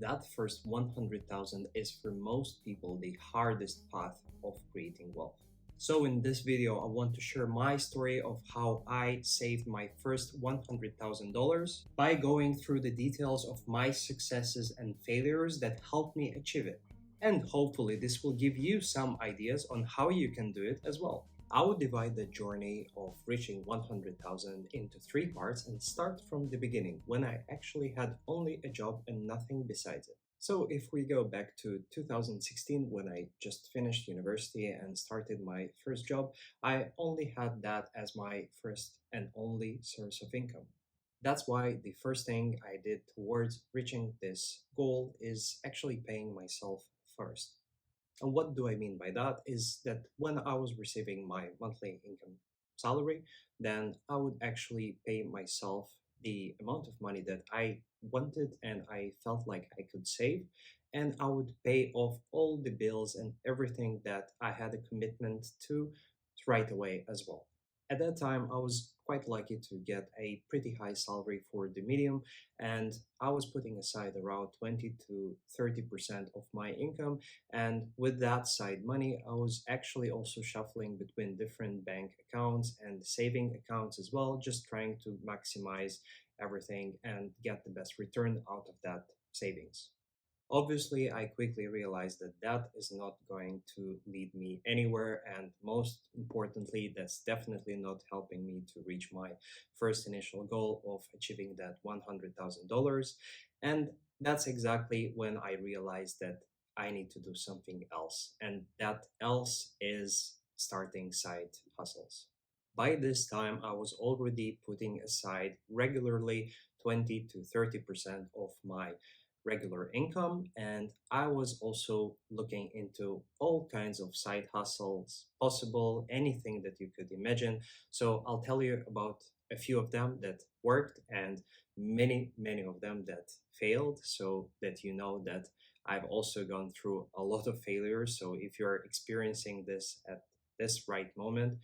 That first 100,000 is for most people the hardest path of creating wealth. So in this video, I want to share my story of how I saved my first $100,000 by going through the details of my successes and failures that helped me achieve it. And hopefully this will give you some ideas on how you can do it as well. I would divide the journey of reaching 100,000 into three parts and start from the beginning when I actually had only a job and nothing besides it. So if we go back to 2016 when I just finished university and started my first job, I only had that as my first and only source of income. That's why the first thing I did towards reaching this goal is actually paying myself first. And what do I mean by that is that when I was receiving my monthly income salary, then I would actually pay myself the amount of money that I wanted and I felt like I could save. And I would pay off all the bills and everything that I had a commitment to right away as well. At that time, I was quite lucky to get a pretty high salary for the medium, and I was putting aside around 20 to 30% of my income. And with that side money, I was actually also shuffling between different bank accounts and saving accounts as well, just trying to maximize everything and get the best return out of that savings. Obviously, I quickly realized that that is not going to lead me anywhere, and most importantly, that's definitely not helping me to reach my first initial goal of achieving that $100,000. And that's exactly when I realized that I need to do something else, and that else is starting side hustles. By this time, I was already putting aside regularly 20 to 30% of my regular income, and I was also looking into all kinds of side hustles possible, anything that you could imagine. So I'll tell you about a few of them that worked and many of them that failed, so that you know that I've also gone through a lot of failures. So if you're experiencing this at this right moment,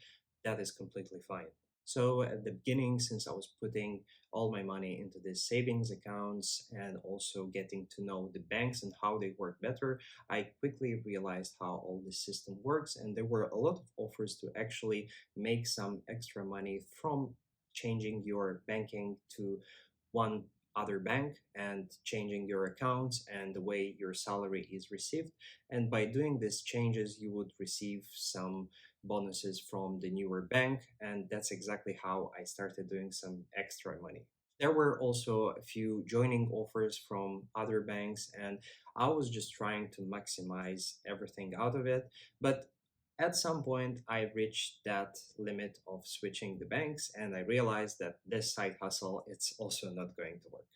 that is completely fine. So at the beginning, since I was putting all my money into these savings accounts and also getting to know the banks and how they work better, I quickly realized how all this system works. And there were a lot of offers to actually make some extra money from changing your banking to one other bank and changing your accounts and the way your salary is received. And by doing these changes, you would receive some bonuses from the newer bank. And that's exactly how I started doing some extra money. There were also a few joining offers from other banks, and I was just trying to maximize everything out of it. But at some point, I reached that limit of switching the banks, and I realized that this side hustle, it's also not going to work.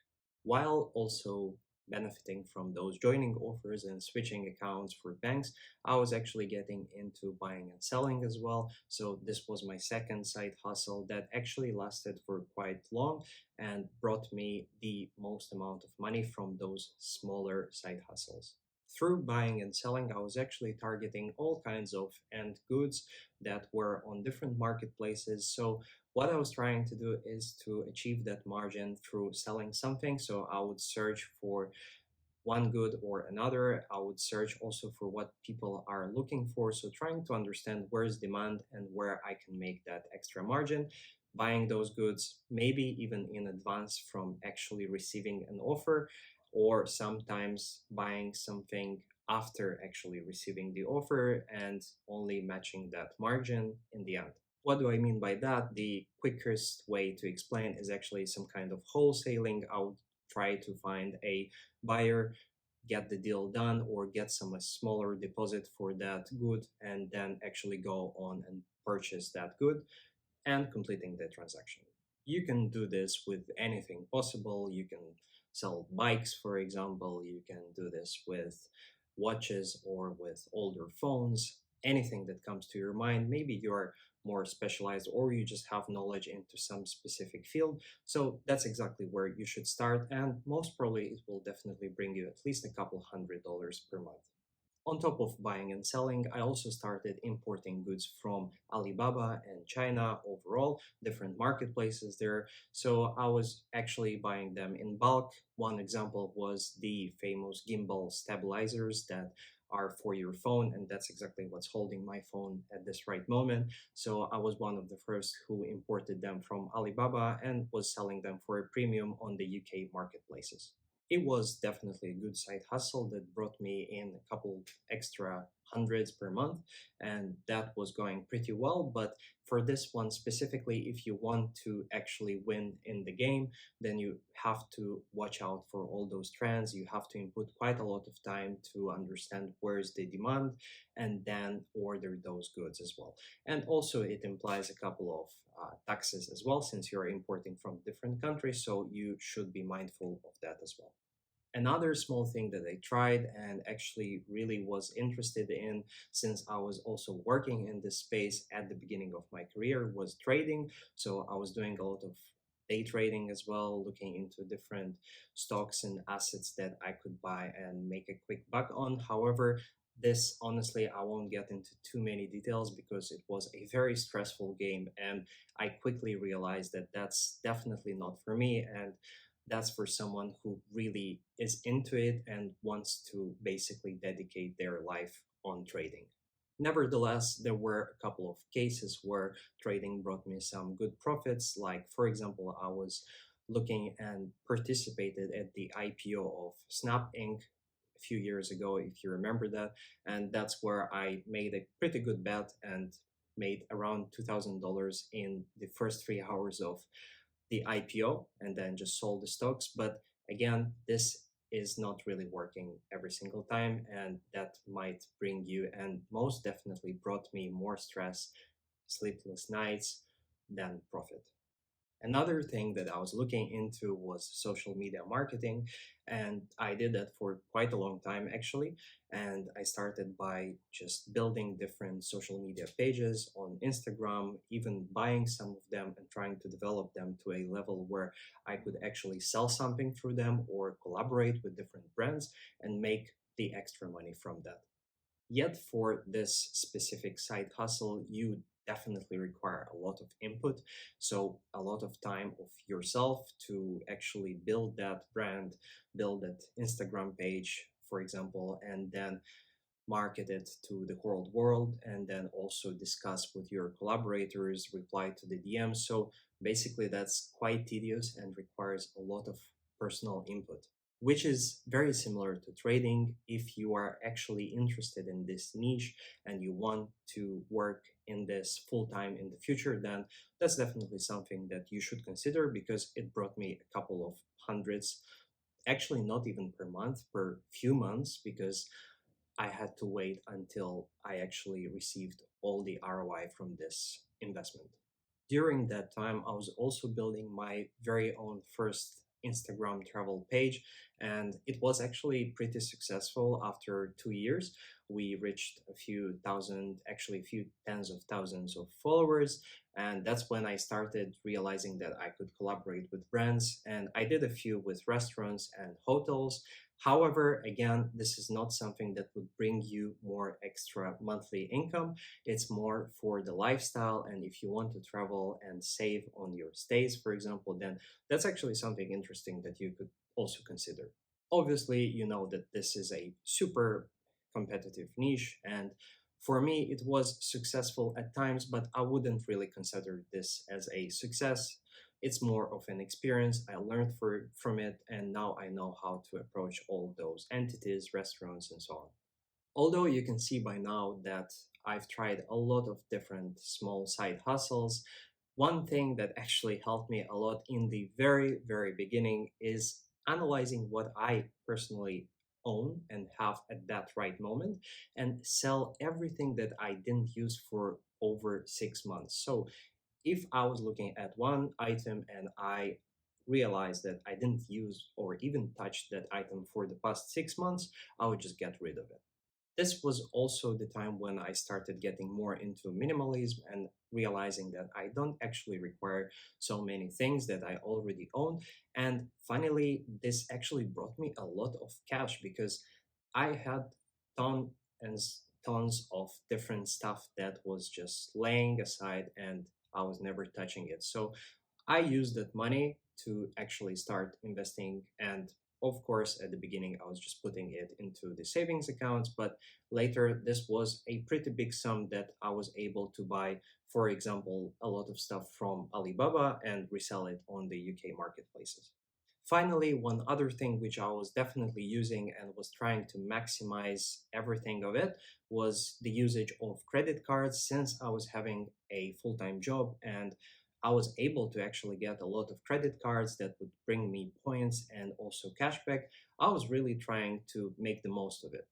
While also benefiting from those joining offers and switching accounts for banks, I was actually getting into buying and selling as well. So this was my second side hustle that actually lasted for quite long and brought me the most amount of money from those smaller side hustles. Through buying and selling, I was actually targeting all kinds of end goods that were on different marketplaces. So what I was trying to do is to achieve that margin through selling something. So I would search for one good or another. I would search also for what people are looking for. So trying to understand where's demand and where I can make that extra margin, buying those goods, maybe even in advance from actually receiving an offer, or sometimes buying something after actually receiving the offer and only matching that margin in the end. What do I mean by that? The quickest way to explain is actually some kind of wholesaling. I would try to find a buyer, get the deal done, or get some smaller deposit for that good, and then actually go on and purchase that good and completing the transaction. You can do this with anything possible. You can sell bikes, for example. You can do this with watches or with older phones, anything that comes to your mind. Maybe you're more specialized or you just have knowledge into some specific field. So that's exactly where you should start. And most probably, it will definitely bring you at least a couple $100s per month. On top of buying and selling, I also started importing goods from Alibaba and China overall, different marketplaces there. So I was actually buying them in bulk. One example was the famous gimbal stabilizers that are for your phone, and that's exactly what's holding my phone at this right moment. So I was one of the first who imported them from Alibaba and was selling them for a premium on the UK marketplaces. It was definitely a good side hustle that brought me in a couple extra hundreds per month, and that was going pretty well. But for this one specifically, if you want to actually win in the game, then you have to watch out for all those trends. You have to input quite a lot of time to understand where's the demand and then order those goods as well. And also, it implies a couple of taxes as well, since you're importing from different countries, so you should be mindful of that as well. Another small thing that I tried and actually really was interested in, since I was also working in this space at the beginning of my career, was trading. So I was doing a lot of day trading as well, looking into different stocks and assets that I could buy and make a quick buck on. However, this honestly, I won't get into too many details because it was a very stressful game, and I quickly realized that that's definitely not for me. And that's for someone who really is into it and wants to basically dedicate their life on trading. Nevertheless, there were a couple of cases where trading brought me some good profits. Like, for example, I was looking and participated at the IPO of Snap Inc. a few years ago, if you remember that. And that's where I made a pretty good bet and made around $2,000 in the first 3 hours of the IPO and then just sold the stocks. But again, this is not really working every single time, and that might bring you, and most definitely brought me, more stress, sleepless nights than profit. Another thing that I was looking into was social media marketing, and I did that for quite a long time actually. And I started by just building different social media pages on Instagram, even buying some of them and trying to develop them to a level where I could actually sell something through them or collaborate with different brands and make the extra money from that. Yet for this specific side hustle, you definitely require a lot of input. So a lot of time of yourself to actually build that brand, build that Instagram page, for example, and then market it to the whole world, and then also discuss with your collaborators, reply to the DMs. So basically, that's quite tedious and requires a lot of personal input, which is very similar to trading. If you are actually interested in this niche and you want to work in this full time in the future, then that's definitely something that you should consider, because it brought me a couple of hundreds, actually not even per month, per few months, because I had to wait until I actually received all the ROI from this investment. During that time, I was also building my very own first Instagram travel page, and it was actually pretty successful. After 2 years, we reached a few thousand, actually a few tens of thousands of followers. And that's when I started realizing that I could collaborate with brands, and I did a few with restaurants and hotels. However, again, this is not something that would bring you more extra monthly income. It's more for the lifestyle. And if you want to travel and save on your stays, for example, then that's actually something interesting that you could also consider. Obviously, you know that this is a super competitive niche. And for me, it was successful at times, but I wouldn't really consider this as a success. It's more of an experience. I learned from it, and now I know how to approach all those entities, restaurants, and so on. Although you can see by now that I've tried a lot of different small side hustles, one thing that actually helped me a lot in the very, very beginning is analyzing what I personally own and have at that right moment and sell everything that I didn't use for over 6 months. So if I was looking at one item and I realized that I didn't use or even touch that item for the past 6 months, I would just get rid of it. This was also the time when I started getting more into minimalism and realizing that I don't actually require so many things that I already own. And finally, this actually brought me a lot of cash because I had done and tons of different stuff that was just laying aside and I was never touching it. So I used that money to actually start investing. And of course, at the beginning, I was just putting it into the savings accounts. But later, this was a pretty big sum that I was able to buy, for example, a lot of stuff from Alibaba and resell it on the UK marketplaces. Finally, one other thing which I was definitely using and was trying to maximize everything of it was the usage of credit cards since I was having a full-time job and I was able to actually get a lot of credit cards that would bring me points and also cashback. I was really trying to make the most of it.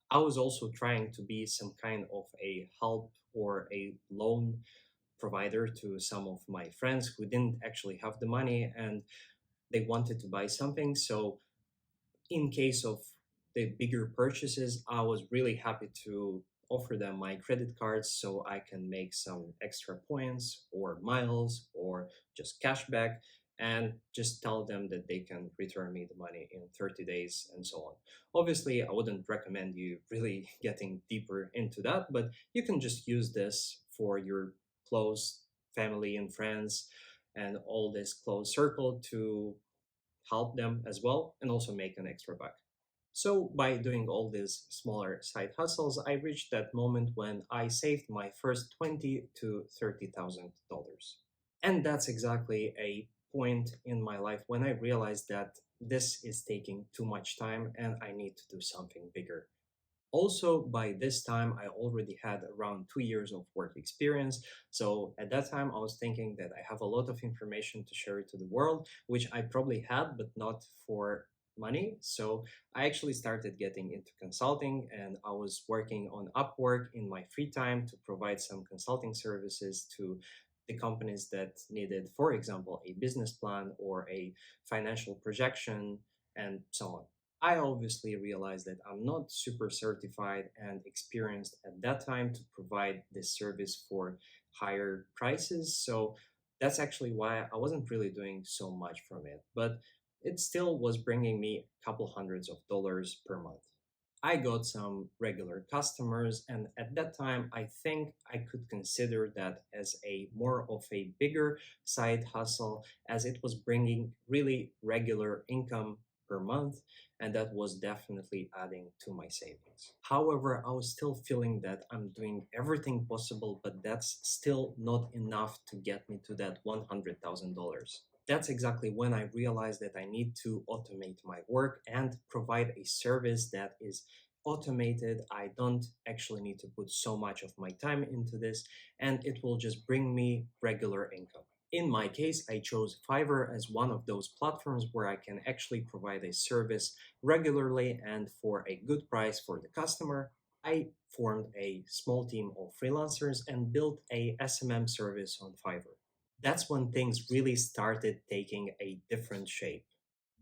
I was also trying to be some kind of a help or a loan provider to some of my friends who didn't actually have the money and they wanted to buy something. So in case of the bigger purchases, I was really happy to offer them my credit cards so I can make some extra points or miles or just cashback and just tell them that they can return me the money in 30 days and so on. Obviously, I wouldn't recommend you really getting deeper into that, but you can just use this for your close family and friends and all this close circle to help them as well and also make an extra buck. So by doing all these smaller side hustles, I reached that moment when I saved my first $20,000 to $30,000. And that's exactly a point in my life when I realized that this is taking too much time and I need to do something bigger. Also, by this time, I already had around 2 years of work experience. So at that time, I was thinking that I have a lot of information to share to the world, which I probably had, but not for money. So I actually started getting into consulting and I was working on Upwork in my free time to provide some consulting services to the companies that needed, for example, a business plan or a financial projection and so on. I obviously realized that I'm not super certified and experienced at that time to provide this service for higher prices. So that's actually why I wasn't really doing so much from it. But it still was bringing me a couple hundreds of dollars per month. I got some regular customers, and at that time, I think I could consider that as a more of a bigger side hustle, as it was bringing really regular income per month, and that was definitely adding to my savings. However, I was still feeling that I'm doing everything possible, but that's still not enough to get me to that $100,000. That's exactly when I realized that I need to automate my work and provide a service that is automated. I don't actually need to put so much of my time into this, and it will just bring me regular income. In my case, I chose Fiverr as one of those platforms where I can actually provide a service regularly and for a good price for the customer. I formed a small team of freelancers and built a SMM service on Fiverr. That's when things really started taking a different shape.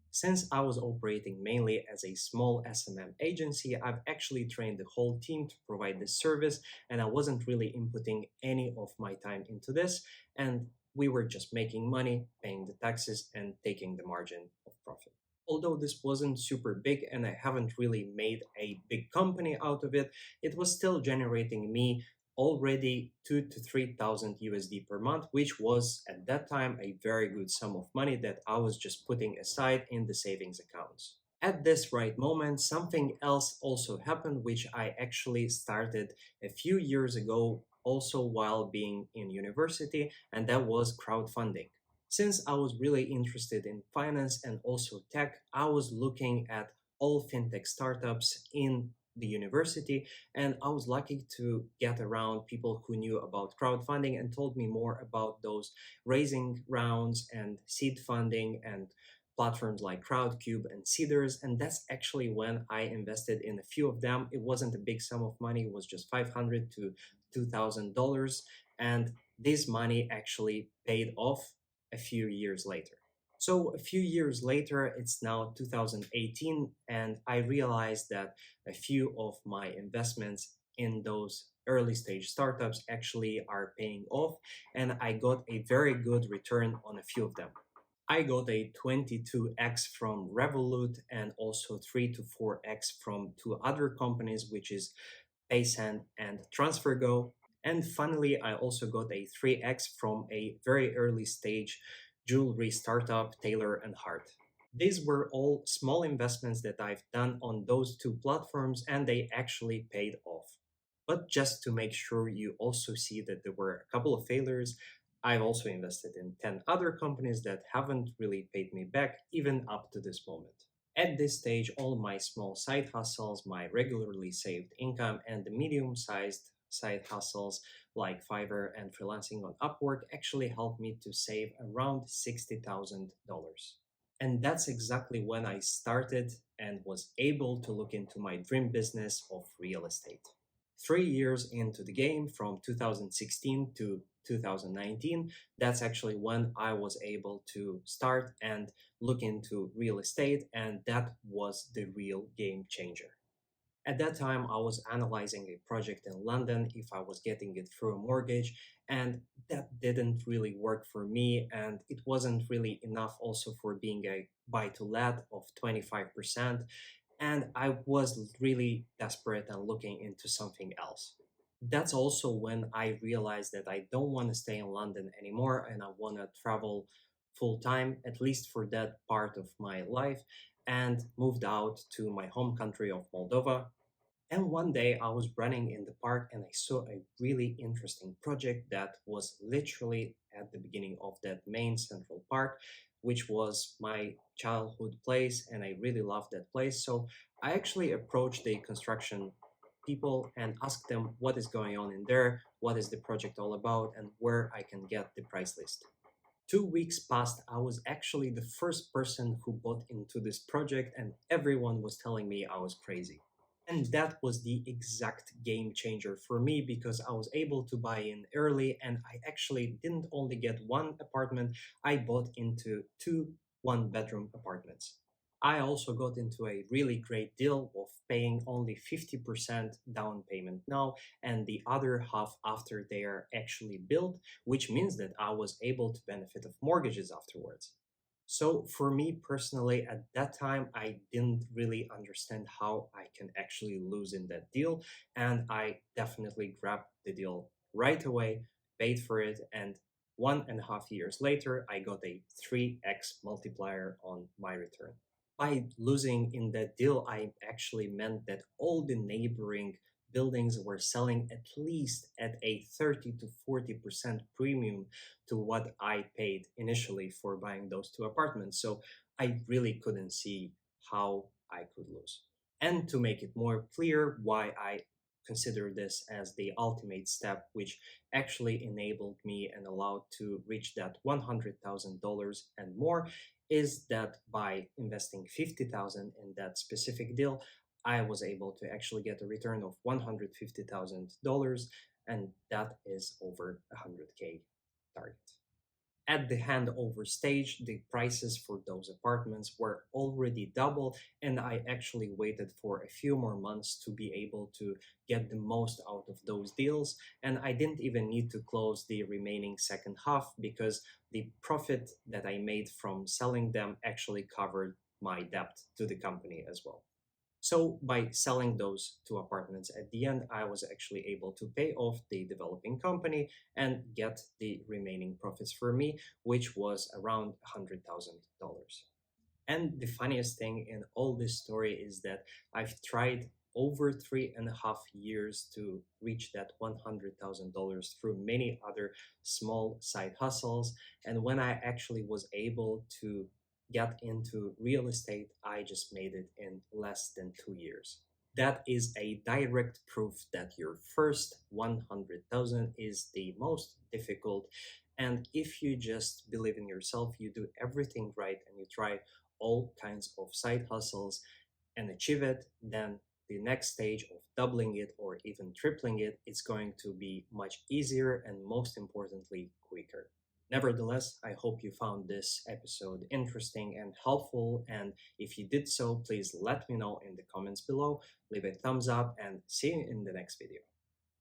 Since I was operating mainly as a small SMM agency, I've actually trained the whole team to provide this service, and I wasn't really inputting any of my time into this. And we were just making money, paying the taxes, and taking the margin of profit. Although this wasn't super big and I haven't really made a big company out of it, it was still generating me already 2 to 3 thousand USD per month, which was at that time a very good sum of money that I was just putting aside in the savings accounts. At this right moment, something else also happened, which I actually started a few years ago, also while being in university, and that was crowdfunding. Since I was really interested in finance and also tech, I was looking at all fintech startups in the university, and I was lucky to get around people who knew about crowdfunding and told me more about those raising rounds and seed funding and platforms like Crowdcube and Seeders. And that's actually when I invested in a few of them. It wasn't a big sum of money, it was just $500 to $2,000. And this money actually paid off a few years later. So a few years later, it's now 2018, and I realized that a few of my investments in those early stage startups actually are paying off, and I got a very good return on a few of them. I got a 22x from Revolut and also 3 to 4x from two other companies, which is Paysend and TransferGo. And finally, I also got a 3x from a very early stage jewelry startup, Taylor and Hart. These were all small investments that I've done on those two platforms and they actually paid off. But just to make sure you also see that there were a couple of failures, I've also invested in 10 other companies that haven't really paid me back even up to this moment. At this stage, all my small side hustles, my regularly saved income, and the medium sized side hustles like Fiverr and freelancing on Upwork actually helped me to save around $60,000. And that's exactly when I started and was able to look into my dream business of real estate. 3 years into the game, from 2016 to 2019, that's actually when I was able to start and look into real estate, and that was the real game changer. At that time, I was analyzing a project in London if I was getting it through a mortgage, and that didn't really work for me. And it wasn't really enough also for being a buy to let of 25%. And I was really desperate and looking into something else. That's also when I realized that I don't want to stay in London anymore and I want to travel full time, at least for that part of my life, and moved out to my home country of Moldova. And one day I was running in the park and I saw a really interesting project that was literally at the beginning of that main central park, which was my childhood place. And I really loved that place. So I actually approached the construction people and asked them what is going on in there, what is the project all about, and where I can get the price list. 2 weeks passed. I was actually the first person who bought into this project, and everyone was telling me I was crazy. And that was the exact game changer for me because I was able to buy in early and I actually didn't only get one apartment, I bought into two one-bedroom apartments. I also got into a really great deal of paying only 50% down payment now and the other half after they are actually built, which means that I was able to benefit of mortgages afterwards. So for me personally, at that time, I didn't really understand how I can actually lose in that deal. And I definitely grabbed the deal right away, paid for it, and 1.5 years later, I got a 3x multiplier on my return. By losing in that deal, I actually meant that all the neighboring buildings were selling at least at a 30 to 40% premium to what I paid initially for buying those two apartments. So I really couldn't see how I could lose. And to make it more clear why I consider this as the ultimate step, which actually enabled me and allowed to reach that $100,000 and more, is that by investing 50,000 in that specific deal, I was able to actually get a return of $150,000, and that is over 100K target. At the handover stage, the prices for those apartments were already double, and I actually waited for a few more months to be able to get the most out of those deals. And I didn't even need to close the remaining second half because the profit that I made from selling them actually covered my debt to the company as well. So by selling those two apartments at the end, I was actually able to pay off the developing company and get the remaining profits for me, which was around $100,000. And the funniest thing in all this story is that I've tried over 3.5 years to reach that $100,000 through many other small side hustles. And when I actually was able to get into real estate, I just made it in less than 2 years. That is a direct proof that your first 100,000 is the most difficult. And if you just believe in yourself, you do everything right, and you try all kinds of side hustles and achieve it, then the next stage of doubling it or even tripling it, it's going to be much easier and most importantly, quicker. Nevertheless, I hope you found this episode interesting and helpful. And if you did so, please let me know in the comments below, leave a thumbs up, and see you in the next video.